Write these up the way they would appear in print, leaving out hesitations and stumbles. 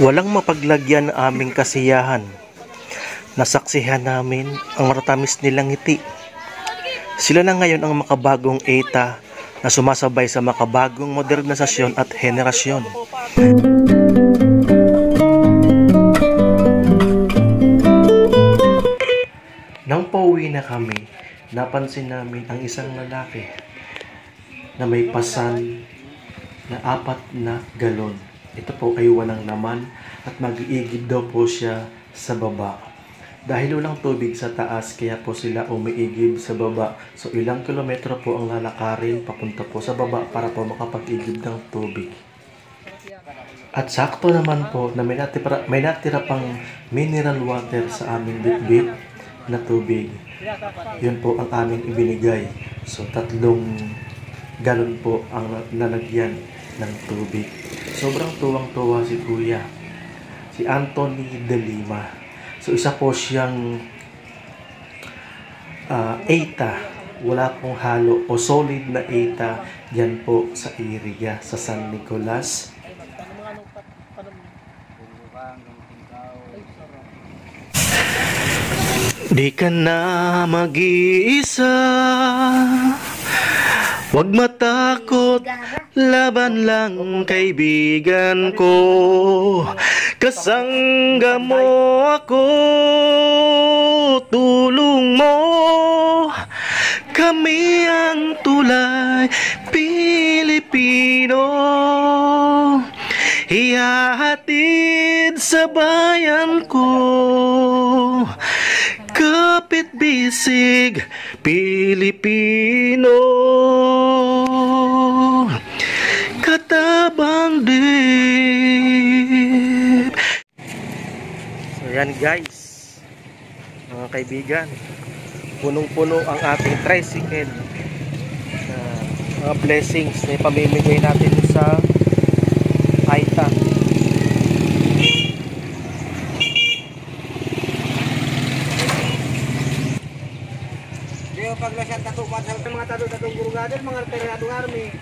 Walang mapaglagyan na aming kasiyahan. Nasaksihan namin ang matatamis nilang ngiti. Sila na ngayon ang makabagong ETA na sumasabay sa makabagong modernisasyon at henerasyon. Nang pauwi na kami, napansin namin ang isang lalaki na may pasan na 4 na galon. Ito po ay walang laman at mag-iigib daw po siya sa baba. Dahil walang tubig sa taas, kaya po sila umiigib sa baba. So ilang kilometro po ang lalakarin papunta po sa baba para po makapag-igib ng tubig. At sakto naman po na may natira pang mineral water sa aming bitbit na tubig. Yun po ang aming ibinigay. So 3 galon po ang nalagyan ng tubig. Sobrang tuwang-tuwa si Kuya, si Anthony De Lima. So isa po siyang ETA, wala pong halo o solid na ETA yan po sa Iriga, sa San Nicolas. Di ka na mag-iisa, wag matakot, laban lang kaibigan ko. Kasangga mo ako, tulong mo. Kami ang tulay Pilipino, ihahatid sa bayan ko. Kapit bisig Pilipino, katabang dib. So yan guys, mga kaibigan, punong-puno ang ating tricycle. Mga blessings na ipamimigay natin sa ETA. Paglasan tatupan sa mga tatong gurugadan, mga terenadong army.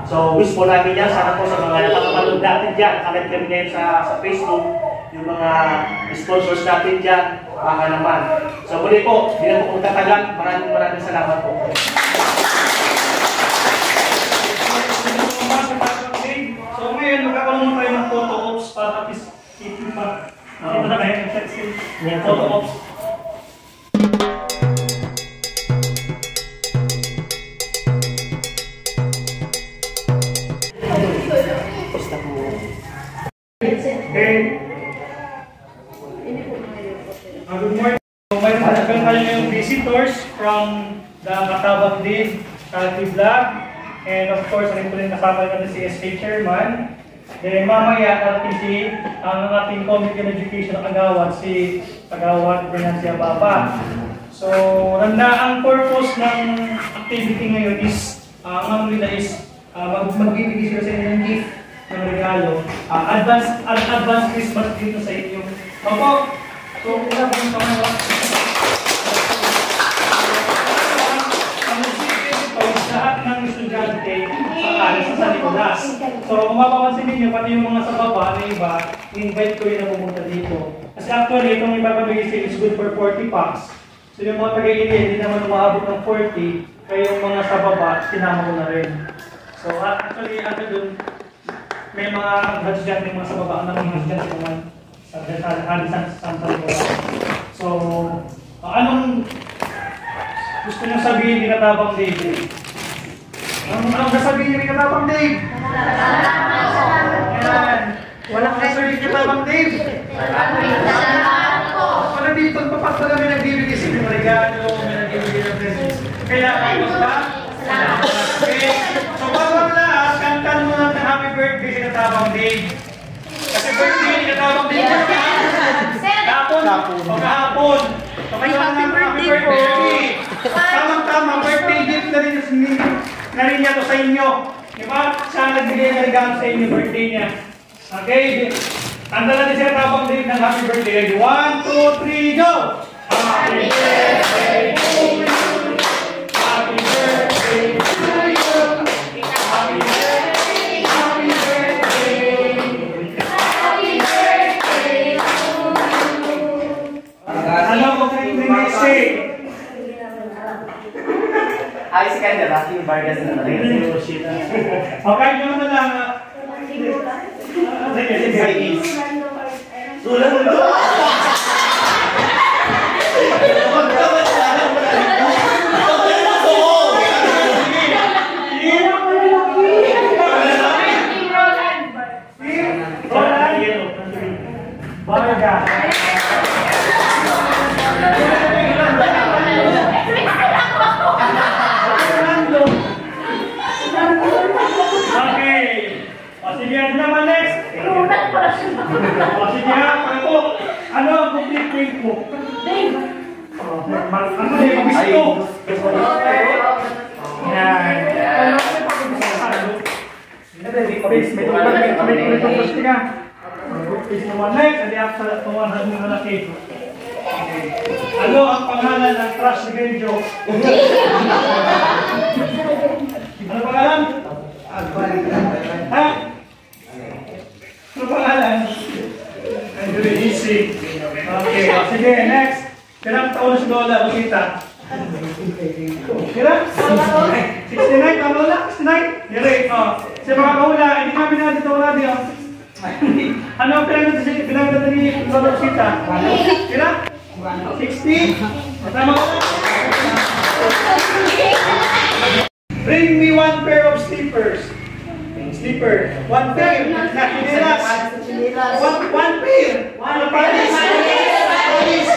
So wish po namin yan, sana po sa mga nakapanood natin dyan, comment kami ngayon sa Facebook, yung mga sponsors natin dyan, baka naman. So muli po, hindi na po kung tatagal, maraming salamat po. So ngayon, magkakaroon tayo ng photo ops para at least keep pa. Ito na kayo, photo ops. Okay. Good morning. So, mayroon tayo yung visitors from the Katabang Dib Charity Vlog. And of course, rin po rin kasama natin si SK Chairman. Then mamaya natin ang ating Committee on Education ng Agawad, si Agawad Bernancia Baba. So, ang purpose ng activity ngayon is, ang nila is, magbibigay sila sa inyo ng gift ng regalo. Advance Christmas dito sa inyo. Opo! So, isa po yung kamera. Lahat ng estudyante sa San Nicolas. So, kung mapapansin ninyo, pati yung mga sa baba na iba, invite ko yun na pumunta dito. Kasi actually, itong ipapabigay sa'yo is good for 40 packs. So, yung mga taga-ili, hindi naman umaabot ng 40, kaya yung mga sa baba, sinama ko na rin. So, actually, dun, may mga estudyante mga sa baba, ang mga estudyante naman sa San Nicolas. So, anong gusto nyo sabihin ni Katabang Dave? Anong sasabihin ni Katabang Dave? Walang sasabihin ni Katabang Dave? Wala dito, papasok na may nagbibigay sa mga regalo, may nagbibigay ng presents. Kaya kayo ba? Okay. So, bago ang lahat, kantan mo natin happy birthday si Katabang Dave. Kasi birthday ni Katabang Dave. Kahapon. So, may happy birthday. Tamang birthday gift na rin niya to sa inyo. Diba? Siya nagbigay na regalo sa inyo, birthday niya. Okay? Tanda natin siya Katabang Dave ng happy birthday. 1, 2, 3, go! Happy birthday to you! Happy birthday to you! Happy Lucky Vargas na talaga. Okay, nyo na lang. Sige, sige. Sulang mo ano ang complete name mo? Ano yung gusto? Yan. Ano ang pangalan ng crush ni Benjo? Ano pangalan? Ha? Ano pangalan? Very easy. Okay, sige, next. Kailang taon na si Lola, makita. Kailang? 69, tama Lola? 69? Yari, sa mga kahula, hindi kami na dito wala niyo. Ano ang pinagdata ni Lola Rosita? Kailang? 60? Tama Lola? Bring me one pair of slippers. Slipper. One pair. Chinelas. One pair. One paris. Paris.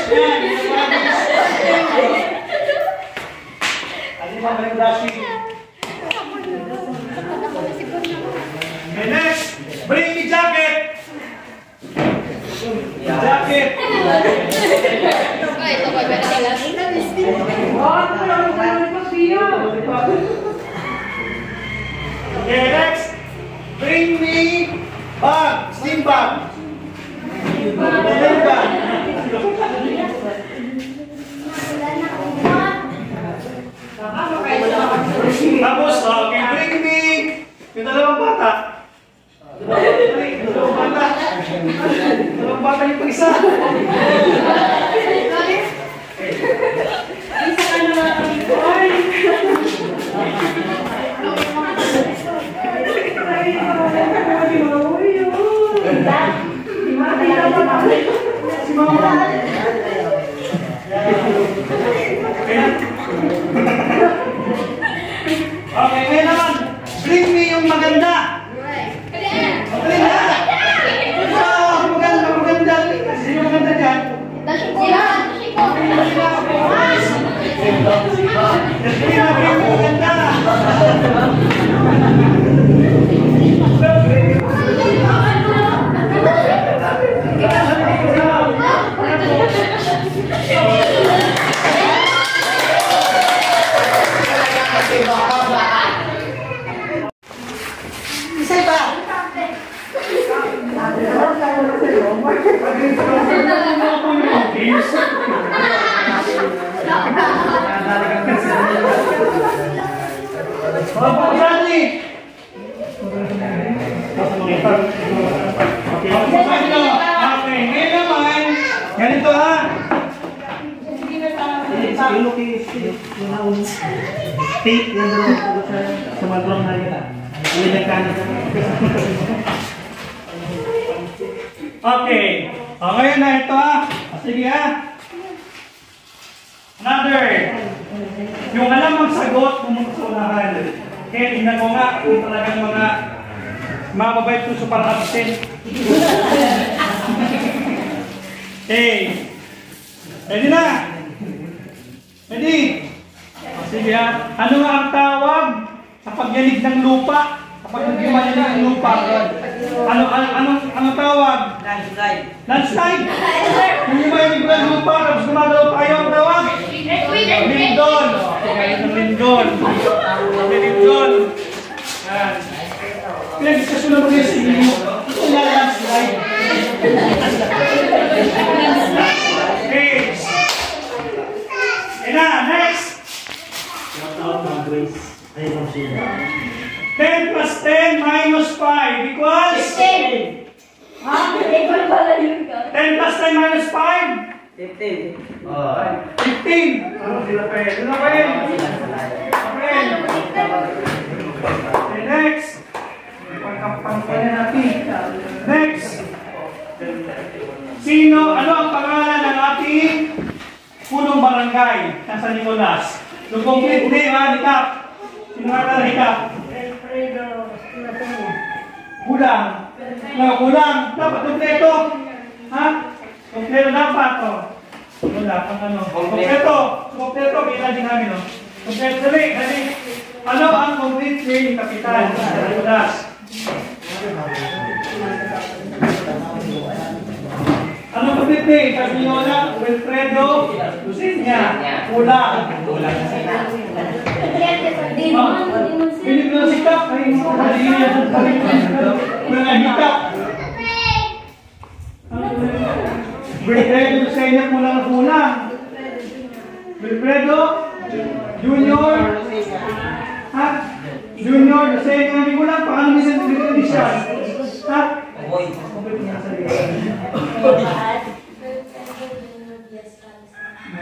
Ano ba yung dashing? Okay, next. Bring me jacket. Jacket. Okay, next. Bring me bag, slim bag. Slim bag. Tapos, okay, bring me yung dalawang bata. Dalawang bata. Dalawang bata yung pag-isa. Si Mama. Okay, ngayon naman. Bring me yung maganda. Maganda. Maganda. Sino yung maganda dyan? Ganito ha. Tape yan doon sa madrong na yun. Okay. Ngayon na ito ha. Sige ha. Another. Yung alam magsagot, pumunta sa unahan. Okay, tingnan ko nga kung talagang mga mababait puso para absent. Okay. Ready na? Ready? Sige ha. Ano nga ang tawag sa pagyanig ng lupa? Kapag nagyanig ng lupa. Anong tawag? Landslide. Landslide? Kung yung mayanig ng lupa, tapos gumagalaw tayo, ang tawag? Lindol. Okay, ng Lindol. Lindol. Yan. Pinag-discussion na mga yung sige mo. Wala landslide. Okay. And next. 10 plus 10 minus 5 equals? 10. 10 plus 10 minus 5? 15. 15. Ano sila pa yun? Sila pa yun? Okay, next. Pagkampanya natin. Next. Sino, ano ang pangalan ng ating punong barangay ng San Nicolas? Yung complete name, ha, ni Kap. Sino nga ni Kap? Kulang. No, kulang. Dapat kompleto. Ha? Kompleto dapat, oh. Wala, pang ano. Kompleto. Kompleto, kailan din namin, oh. Kompleto, dali. Ano ang complete name ni Kapitan sa San Nicolas? Ano complete name? Sabi nyo na, Wilfredo Lucinia. Kulang. Pinig na si Kap. Mga hikap. Wilfredo Lucinia kulang. Wilfredo Junior. Ha? Junior Lucinia. Hindi ko lang. Paano minsan dito siya? Ha?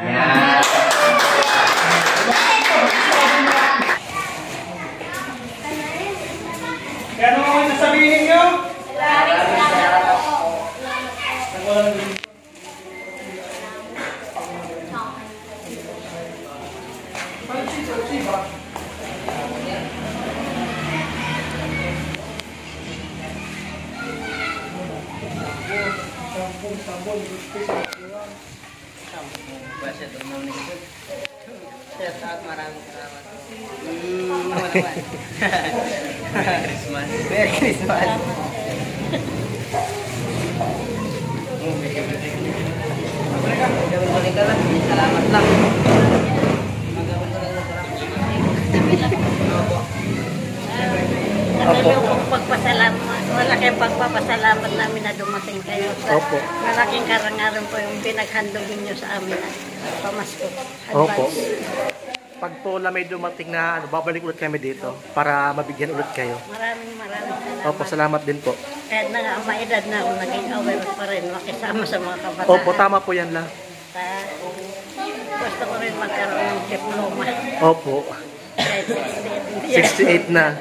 Yan. Kaya ano mga sasabihin nyo? Maraming salamat. Christmas. Merry Christmas. Balik ka lang. Salamat lang. Malaking pagpapasalamat namin na dumating kayo sa Opo. malaking karangalan po yung pinaghandog ninyo sa amin at pamasko. Opo. Pag po na may dumating na babalik ulit kami dito para mabigyan ulit kayo. Maraming salamat. Opo, salamat din po. Kahit na nga maedad na ako, naging aware pa rin makisama sa mga kabataan. Opo, tama po yan lang. Gusto ko rin magkaroon ng diploma. Opo. Kahit 68. 68 na.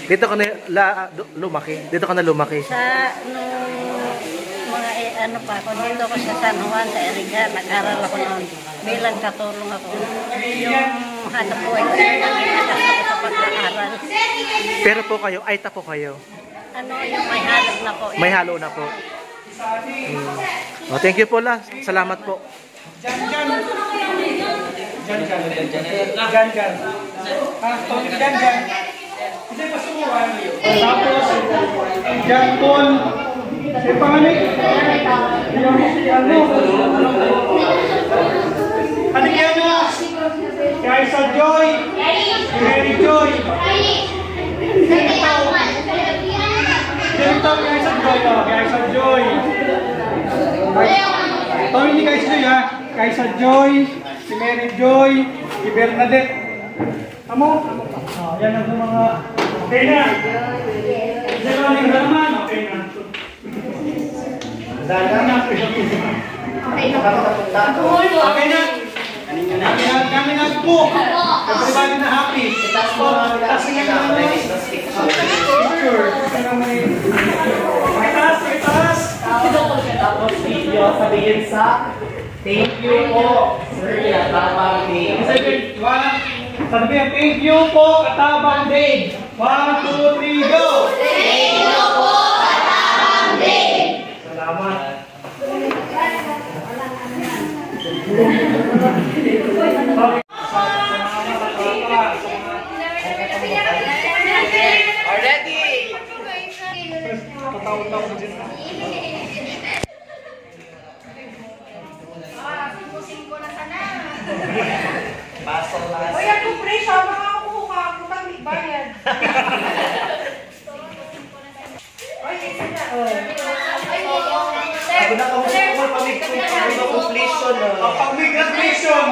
Dito ka na lumaki. Dito ka na lumaki. Sa mga ano pa ako, dito ko sa San Juan, sa Eriga, nag-aral ako noon. Bilang katulong ako. Yung hanap ko ay nagkakasama ko sa pag-aaral. Pero po kayo, aita po kayo. Ano yung may hanap na po. May halo na po. Oh, thank you po la. Salamat po. Jan. Kasi pasukuhan. Tapos, Janton. Eh, pangalit. Yung si ano. Panikyan nyo. Kaya sa Joy. Mary Joy. Ganito, kaya sa Joy. Kaya sa Joy. Tawin ni Kaya Joy, ha. Kaya sa Joy. Si Mary Joy. Si Bernadette. Amo? Yan ang mga... Okay na. Zero ng laman. Okay na. Okay na. Kami na po. Everybody na happy. Tapos nga naman. Picture. Itaas. Tapos video, sabihin sa thank you po, Sir Katabang Day. Sabihin, thank you po, Katabang Day. 1, 2, 3, go! Thank you po, Katabang Day. Salamat. Already! Pasok lang. Oy, ako pre, siya makakuha ka. Putang di bayad. Oy, isa na. Ako na completion. Pag-graduation.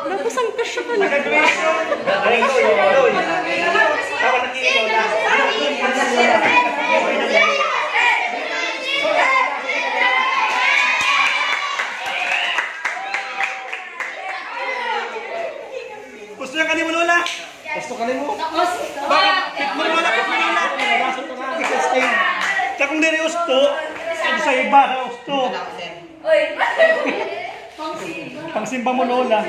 Napasang ka siya ka na. Graduation. Gusto niya kanimo lola? Gusto kanimo? Bakit mo lola? Nasaan ka nga? Sustain. Tsaka kung diri gusto, sa iba na gusto. Pangsimba mo lola.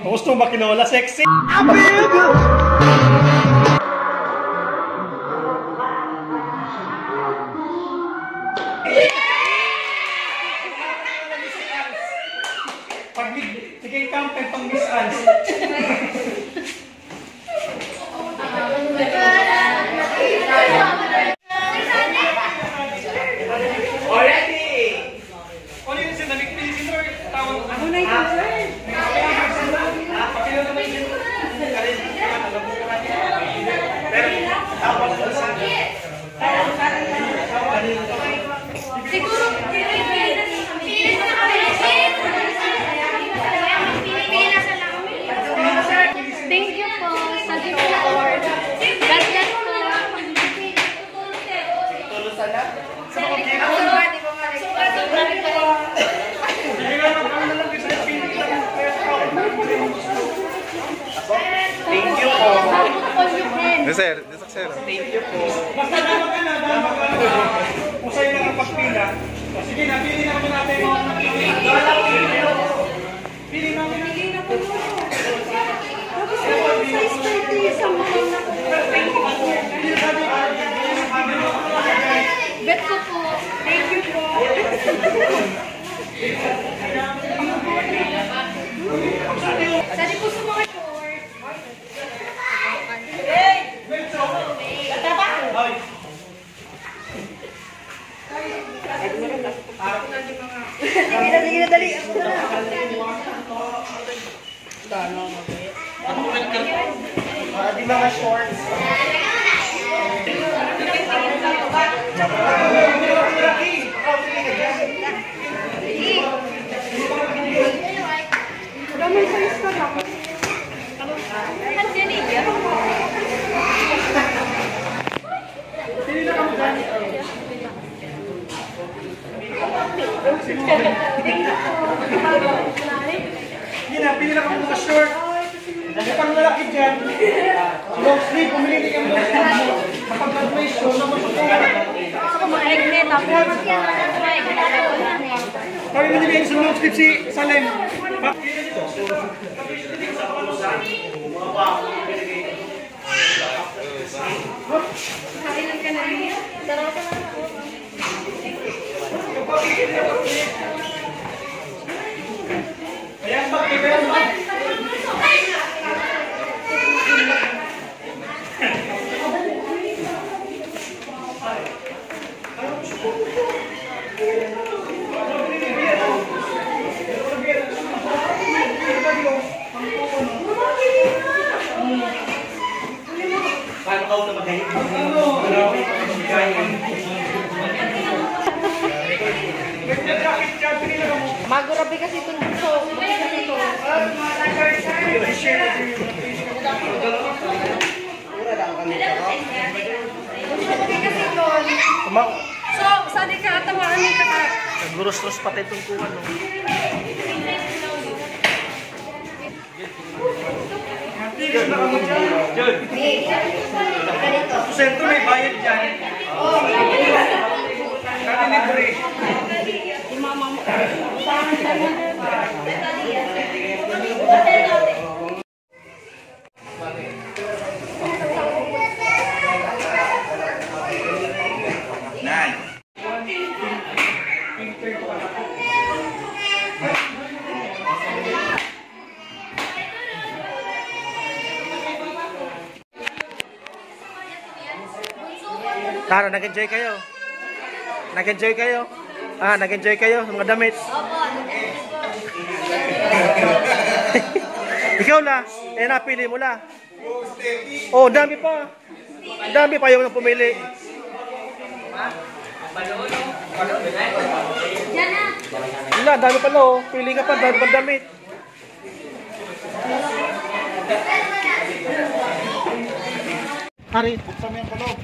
Gusto mo ba kinola? Sexy? Sige, campaign pang Miss Ans. Already! Ano yun siya? Nabigpilisin or tawag? Ano na yun, sir? Pakilang naman yun. Pero, tawag ko sa Siguro, thank you po sa support. God bless po. Thank you po. Sir, sir. Thank you po. Basta dama ka na. Kung sa'yo lang ang pagpila. O sige na, pili na kami natin mga napili. Pili namin. Pili na po. Bet ko po. Thank you po. Sali po sa mga short. Sige na, dali. Di mga shorts. Hindi na, pili na kami mga short. Kasi pang lalaki dyan, long sleeve, pumili ka long sleeve mo. Kapag graduation, naman sa kami manibigyan sa long sleeve si Salem. Ayan, mag-ibig mo. Paano ka na magaling? Magurabi kasi ito. So, sali ka atawaan ni ka. Nagurus-rus pati itong kuwan. Sa sentro may bayad dyan. Kami libre. Tara, nag-enjoy kayo. Nag-enjoy kayo. Nag-enjoy kayo sa mga damit. Ikaw na, napili mo na. Oh, dami pa. Dami pa yung pumili. Wala, dami pa no. Pili ka pa, dami pa damit. Hari, buksan mo yung kulog.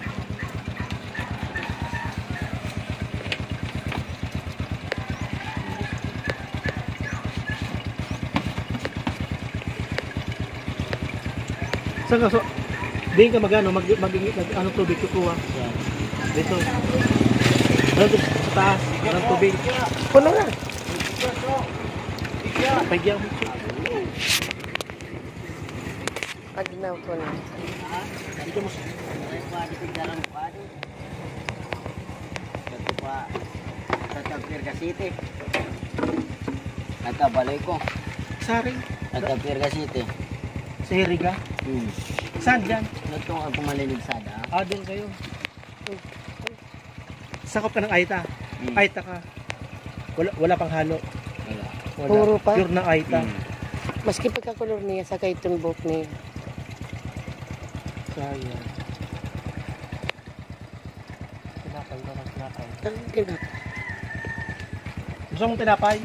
Saan ka? So, di ka magano, ano tubig kukuha? Dito. Ano to? Sa taas. Ang tubig. Puno na. Pagyan mo. Pagnaw ko na. Dito mo. City. Nagkabalay ko. Saring. Nagka-Pirga City. Sa Hiriga. Saan dyan? Nagtong ako malilig sada. Doon kayo. Sakop ka ng Aita. Aita ka. Wala pang halo. Wala. Puro pa. Pure na Aita. Maski pagkakulor niya sa kaitong book niya. Sayang. Tinapay na ng tinapay. Tinapay. Gusto mong tinapay?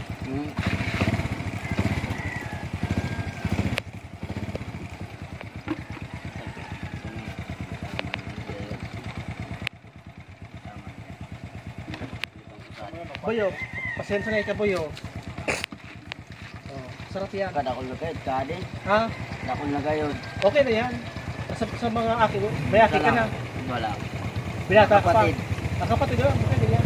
Boyo, pasensya na ka Boyo. Sarap yan. Kadakol na kayo, kade. Ha? Dakol na kayo. Okay na yan. Sa mga akin, may akin ka na. Wala. Binata ka pa. Kapatid. Kapatid lang, okay na yan.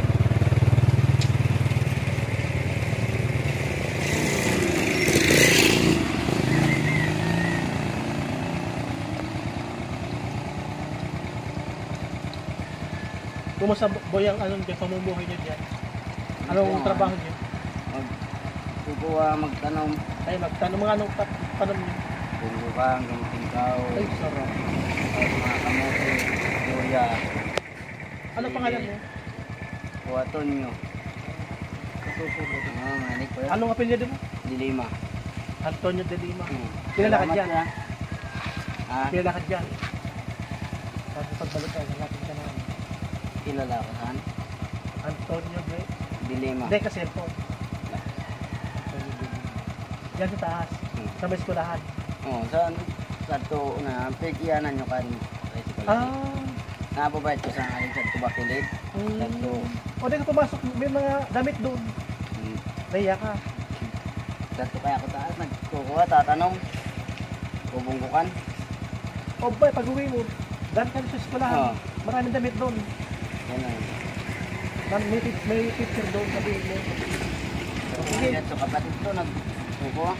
Kumusta Boy ang anong dyan, pamumuhay niyo dyan? Anong trabaho niyo? Kukuha, magtanong. Ay, magtanong mga anong tanong niyo? Bunggukan, gamuting kao. Ay, sarap. Mga kamote, luya. Ano pangalan mo? Kuwaton nyo. Kasusunod. Manik ko yan. Anong apelyido mo? Dilima. Antonio de Lima. Kilala ka dyan? Ha? Kilala ka dyan? Tapos pagbalik tayo, hanapin ka na. Kilala ka saan? Antonio de... Dilima. Hindi, kasi po. Antonio de Lima. Diyan sa taas. Sa may eskulahan. Oo, saan? Sa to na, pagkiyanan nyo kan. Napabait ko sa akin sa tubakilit. Sa to. O, di ka pumasok. May mga damit doon. Naiya ka. Sa to kaya ko taas, nagkukuha, tatanong. Bubunggukan. O, ba, pag-uwi mo, daan ka sa eskulahan. Oo. Maraming damit doon. Yan ay. May picture doon, sabihin mo. Sige. Yan, so kapatid ko, nagkukuha.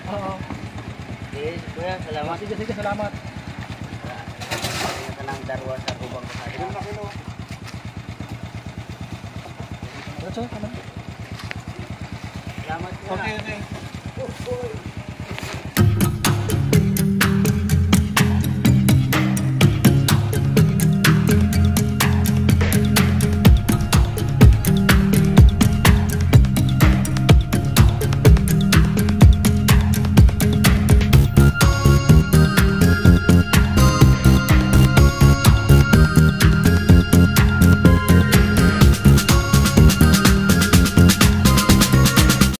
Oo. Yes, kuya, salamat. Sige, salamat. Sa nang darwa sa kubang kasada. Salamat. Salamat kuya. Okay.